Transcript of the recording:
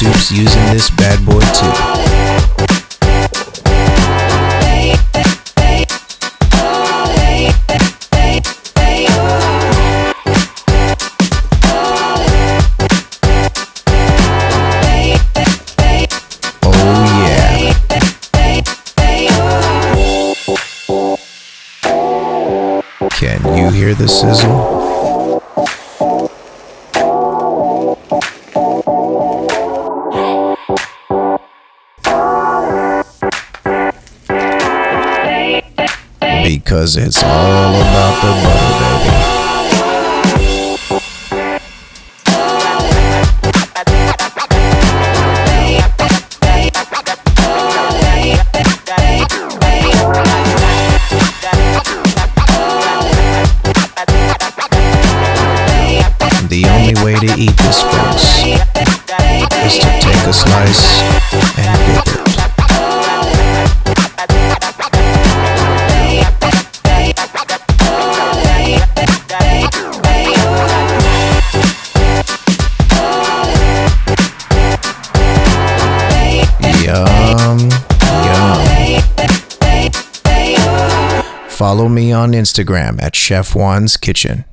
Soups using this bad boy too. Oh yeah. Can you hear the sizzle? Because it's all about the butter, baby. The only way to eat this, folks, is to take a slice and dip it. Yum, yum. Follow me on Instagram at Chef Juan's Kitchen.